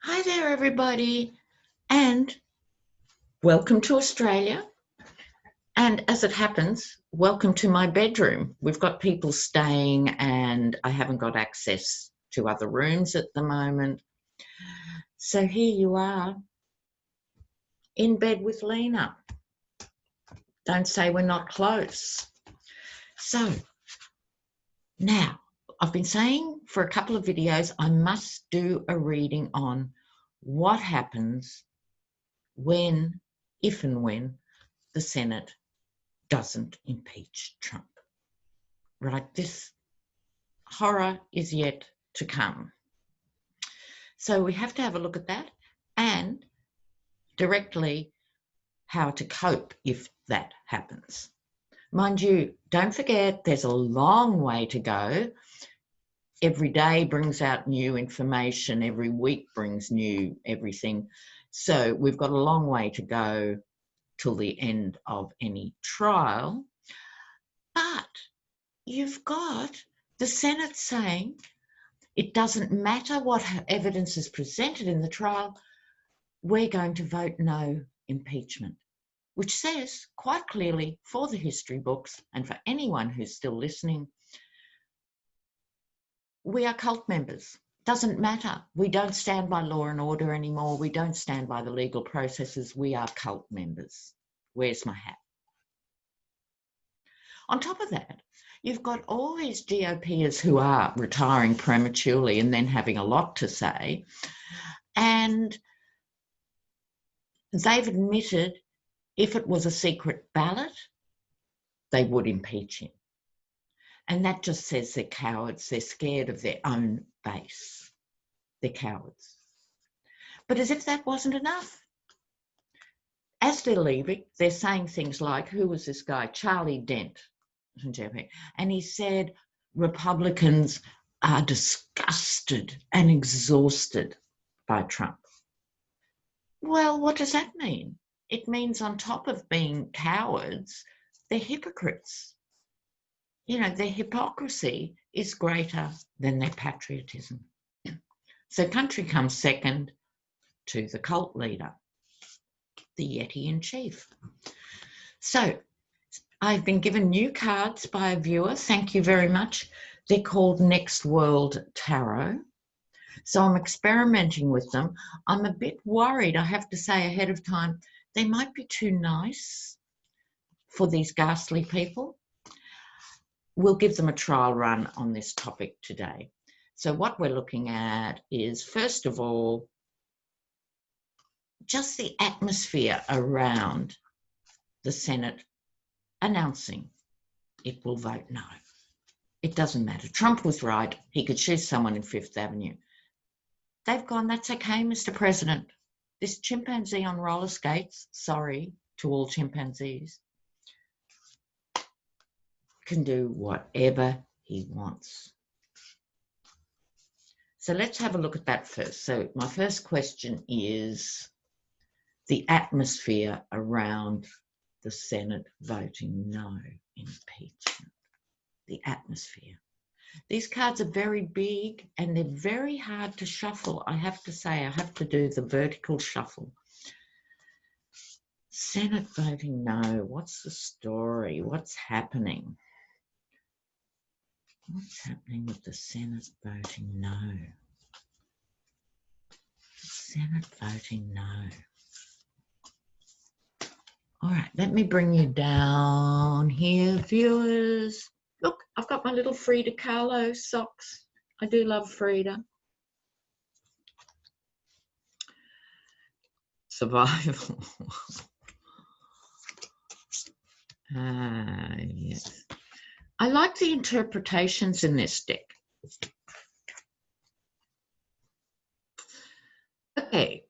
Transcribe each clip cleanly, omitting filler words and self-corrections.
Hi there, everybody, and welcome to Australia. And as it happens, welcome to my bedroom. We've got people staying and I haven't got access to other rooms at the moment. So here you are, in bed with Lena. Don't say we're not close. So now, I've been saying for a couple of videos, I must do a reading on what happens when, if and when, the Senate doesn't impeach Trump. Right? This horror is yet to come. So we have to have a look at that and directly how to cope if that happens. Mind you, don't forget there's a long way to go. Every day brings out new information. Every week brings new everything. So we've got a long way to go till the end of any trial. But you've got the Senate saying it doesn't matter what evidence is presented in the trial, we're going to vote no impeachment, which says quite clearly for the history books and for anyone who's still listening, we are cult members. Doesn't matter. We don't stand by law and order anymore. We don't stand by the legal processes. We are cult members. Where's my hat? On top of that, you've got all these GOPers who are retiring prematurely and then having a lot to say, and they've admitted if it was a secret ballot, they would impeach him. And that just says they're cowards. They're scared of their own base. They're cowards. But as if that wasn't enough, as they're leaving, they're saying things like, who was this guy? Charlie Dent. And he said Republicans are disgusted and exhausted by Trump. Well, what does that mean? It means on top of being cowards, they're hypocrites. You know, their hypocrisy is greater than their patriotism. So country comes second to the cult leader, the Yeti in chief. So I've been given new cards by a viewer. Thank you very much. They're called Next World Tarot. So I'm experimenting with them. I'm a bit worried, I have to say ahead of time, they might be too nice for these ghastly people. We'll give them a trial run on this topic today. So what we're looking at is, first of all, just the atmosphere around the Senate announcing it will vote no. It doesn't matter. Trump was right. He could shoot someone in Fifth Avenue. They've gone, that's okay, Mr. President. This chimpanzee on roller skates, sorry to all chimpanzees, can do whatever he wants. So let's have a look at that first. So my first question is the atmosphere around the Senate voting no impeachment. The atmosphere. These cards are very big and they're very hard to shuffle. I have to say, I have to do the vertical shuffle. Senate voting no. What's the story? What's happening? What's happening with the Senate voting no? Senate voting no. All right, let me bring you down here, viewers. Look, I've got my little Frida Kahlo socks. I do love Frida. Survival. Yes. I like the interpretations in this deck. Okay.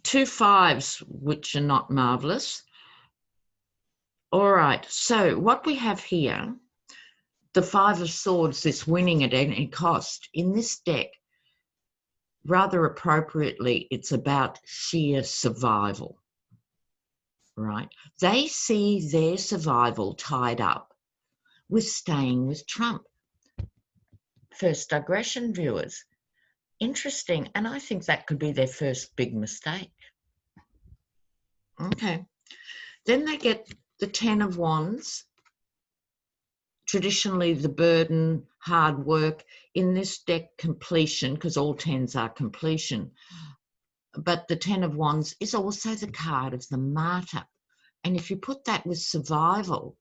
2 5s, which are not marvelous. All right, so what we have here, the 5 of Swords, this winning at any cost, in this deck, rather appropriately, it's about sheer survival, right? They see their survival tied up with staying with Trump. First aggression, viewers. Interesting. And I think that could be their first big mistake. Okay. Then they get the 10 of Wands. Traditionally, the burden, hard work. In this deck, completion, because all 10s are completion. But the 10 of Wands is also the card of the martyr. And if you put that with survival,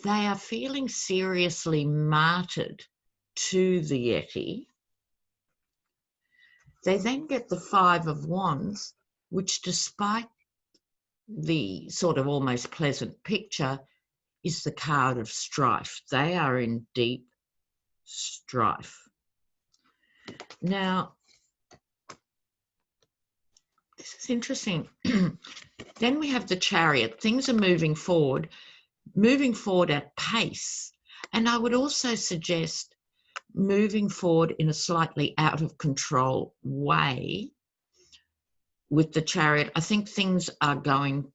they are feeling seriously martyred to the Yeti. They then get the 5 of Wands, which despite the sort of almost pleasant picture, is the card of strife. They are in deep strife. Now, this is interesting. Then we have the Chariot. Things are moving forward at pace. And I would also suggest moving forward in a slightly out of control way with the Chariot. I think things are going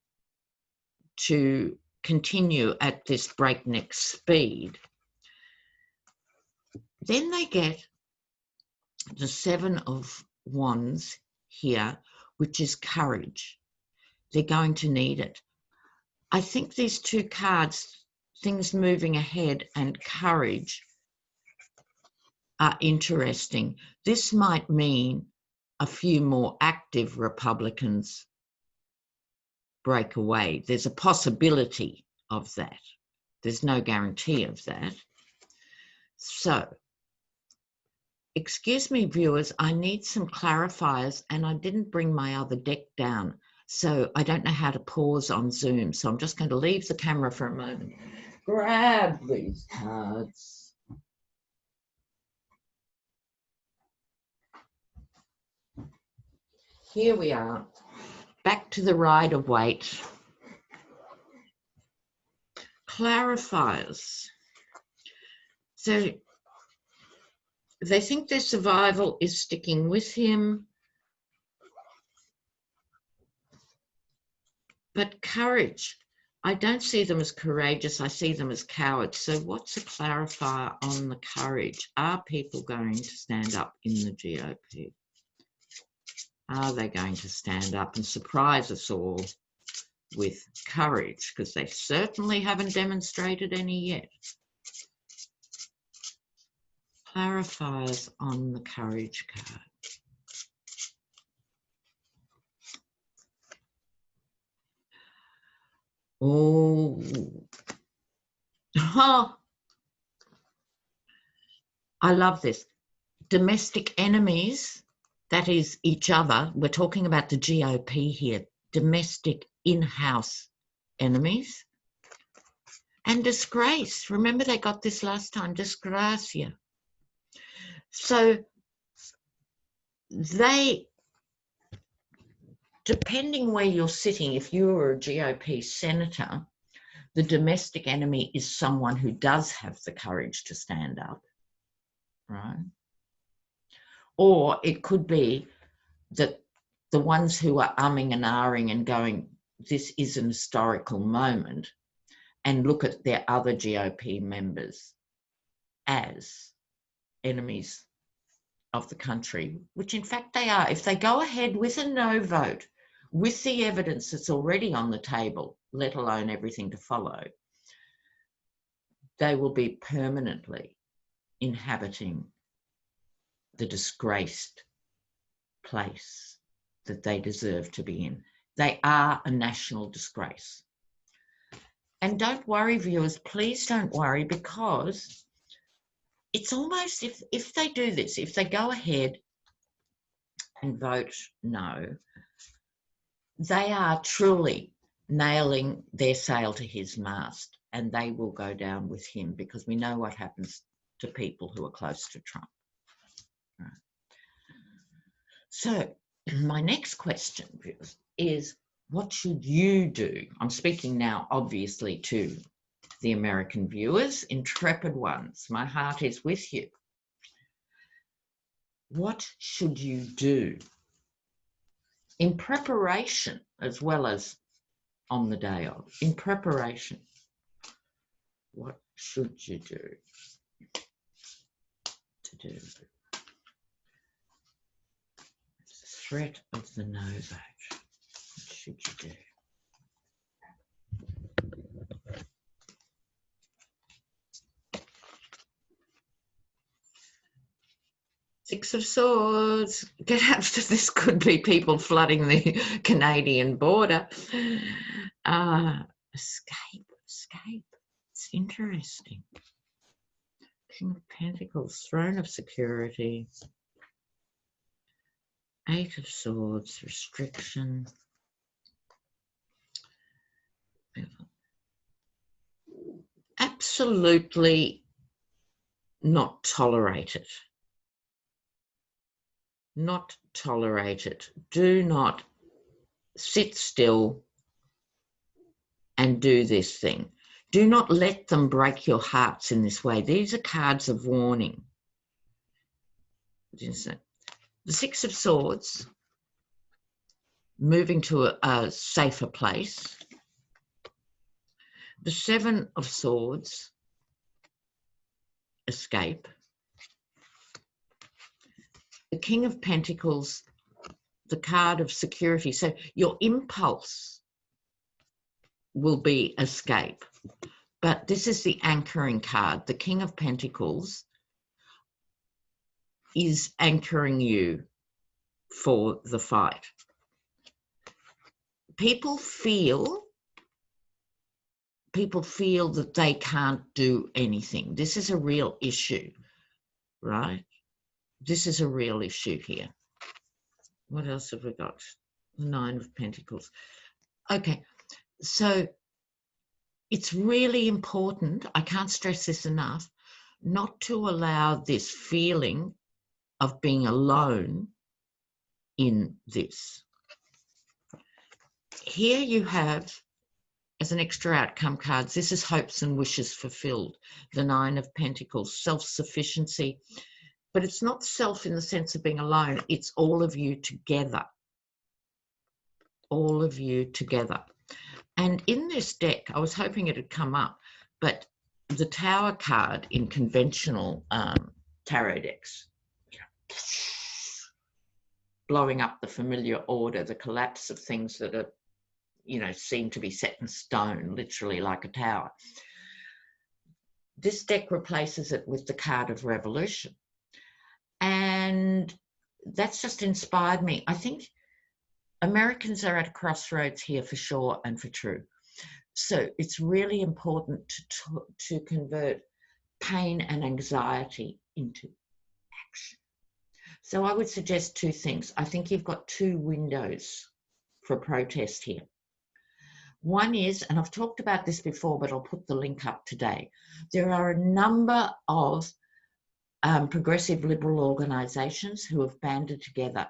to continue at this breakneck speed. Then they get the 7 of Wands here, which is courage. They're going to need it. I think these two cards, things moving ahead and courage, are interesting. This might mean a few more active Republicans break away. There's a possibility of that. There's no guarantee of that. So, excuse me, viewers, I need some clarifiers, and I didn't bring my other deck down, so I don't know how to pause on Zoom. So I'm just going to leave the camera for a moment. Grab these cards. Here we are, back to the Rider-Waite. Clarifiers. So they think their survival is sticking with him, but courage, I don't see them as courageous, I see them as cowards. So what's a clarifier on the courage? Are people going to stand up in the GOP? Are they going to stand up and surprise us all with courage? Because they certainly haven't demonstrated any yet. Clarifiers on the courage card. Oh, I love this. Domestic enemies, that is each other. We're talking about the GOP here. Domestic in-house enemies. And disgrace. Remember they got this last time, disgracia. So they, depending where you're sitting, if you were a GOP senator, the domestic enemy is someone who does have the courage to stand up, right? Or it could be that the ones who are umming and ahhing and going, this is an historical moment, and look at their other GOP members as enemies of the country, which in fact they are. If they go ahead with a no vote, with the evidence that's already on the table, let alone everything to follow, they will be permanently inhabiting the disgraced place that they deserve to be in. They are a national disgrace. And don't worry, viewers, please don't worry, because it's almost, if they do this, if they go ahead and vote no, they are truly nailing their sail to his mast, and they will go down with him, because we know what happens to people who are close to Trump. Right. So my next question is, what should you do? I'm speaking now, obviously, to the American viewers, intrepid ones. My heart is with you. What should you do in preparation, as well as on the day of? In preparation, what should you do to do? threat of the no vote. What should you do? Six of Swords. Get out. This could be people flooding the Canadian border. Escape. It's interesting. King of Pentacles, Throne of Security. Eight of Swords, restriction. Absolutely not tolerated. Not tolerated. Do not sit still and do this thing. Do not let them break your hearts in this way. These are cards of warning. The Six of Swords, moving to a safer place. The Seven of Swords, escape. The King of Pentacles, the card of security. So your impulse will be escape. But this is the anchoring card. The King of Pentacles is anchoring you for the fight. People feel that they can't do anything. This is a real issue, right? This is a real issue here. What else have we got? The Nine of Pentacles. Okay, so it's really important, I can't stress this enough, not to allow this feeling of being alone in this. Here you have, as an extra outcome cards, this is hopes and wishes fulfilled. The Nine of Pentacles, self-sufficiency. But it's not self in the sense of being alone. It's all of you together. All of you together. And in this deck, I was hoping it had come up, but the Tower card in conventional tarot decks, blowing up the familiar order, the collapse of things that are, seem to be set in stone, literally like a tower. This deck replaces it with the card of revolution. And that's just inspired me. I think Americans are at a crossroads here for sure and for true. So it's really important to convert pain and anxiety into action. So I would suggest two things. I think you've got two windows for protest here. One is, and I've talked about this before, but I'll put the link up today. There are a number of progressive liberal organisations who have banded together.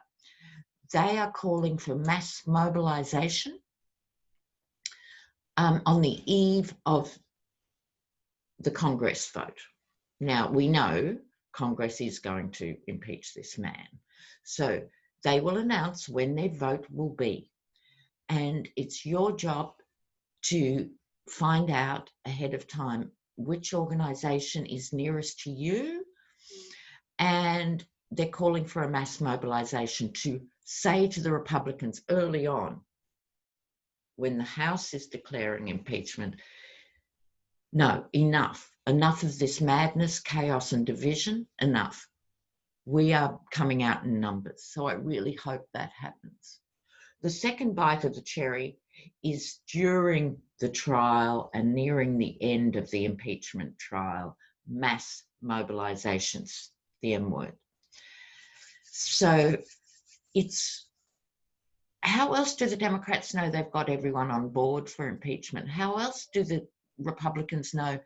They are calling for mass mobilisation on the eve of the Congress vote. Now, we know Congress is going to impeach this man. So they will announce when their vote will be. And it's your job to find out ahead of time which organisation is nearest to you. And they're calling for a mass mobilisation to say to the Republicans early on, when the House is declaring impeachment, no, enough of this madness, chaos and division, enough. We are coming out in numbers. So I really hope that happens. The second bite of the cherry is during the trial and nearing the end of the impeachment trial, mass mobilisations, the M word. So it's, how else do the Democrats know they've got everyone on board for impeachment? How else do the Republicans know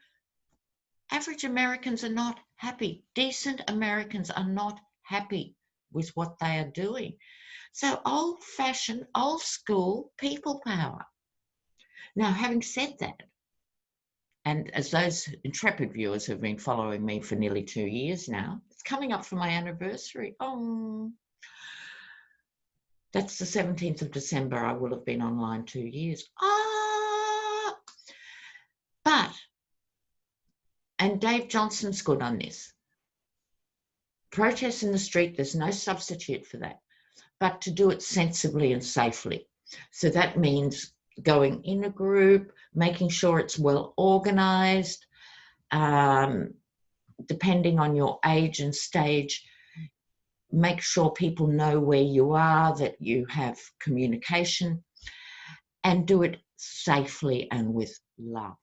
average Americans are not happy? Decent Americans are not happy with what they are doing. So old-fashioned, old-school people power. Now, having said that, and as those intrepid viewers have been following me for nearly 2 years now, it's coming up for my anniversary. Oh, that's the 17th of December. I will have been online 2 years. But, and Dave Johnson's good on this, protests in the street, there's no substitute for that. but to do it sensibly and safely. So that means going in a group, making sure it's well organized, depending on your age and stage, make sure people know where you are, that you have communication, and do it safely and with love.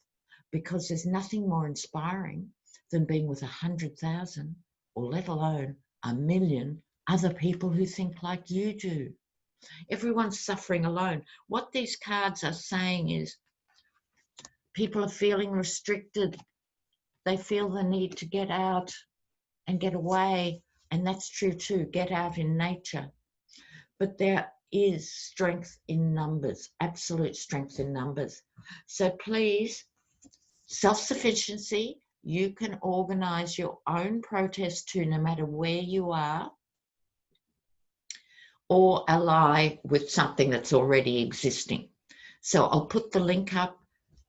Because there's nothing more inspiring than being with 100,000, or let alone 1,000,000 other people who think like you do. Everyone's suffering alone. What these cards are saying is people are feeling restricted. They feel the need to get out and get away. And that's true too, get out in nature. But there is strength in numbers, absolute strength in numbers. So please, self-sufficiency, you can organize your own protest too, no matter where you are, or ally with something that's already existing. So I'll put the link up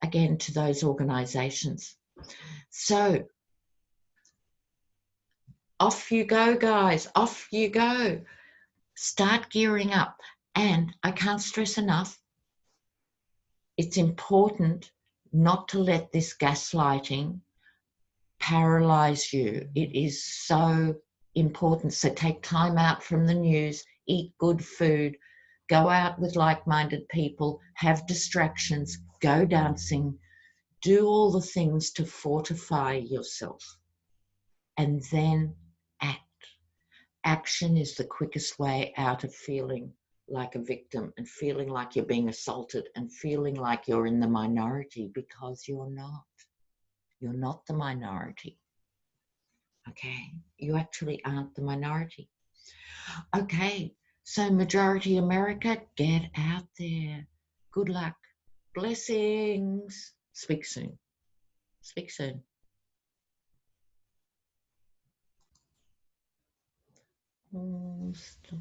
again to those organizations. So off you go, guys, off you go. Start gearing up. And I can't stress enough, it's important not to let this gaslighting paralyze you. It is so important. So take time out from the news, eat good food, go out with like-minded people, have distractions, go dancing, do all the things to fortify yourself, and then act. Action is the quickest way out of feeling like a victim and feeling like you're being assaulted and feeling like you're in the minority, because you're not. You're not the minority. Okay, you actually aren't the minority. Okay, so majority America, get out there. Good luck. Blessings. Speak soon. Speak soon. Oh, stop.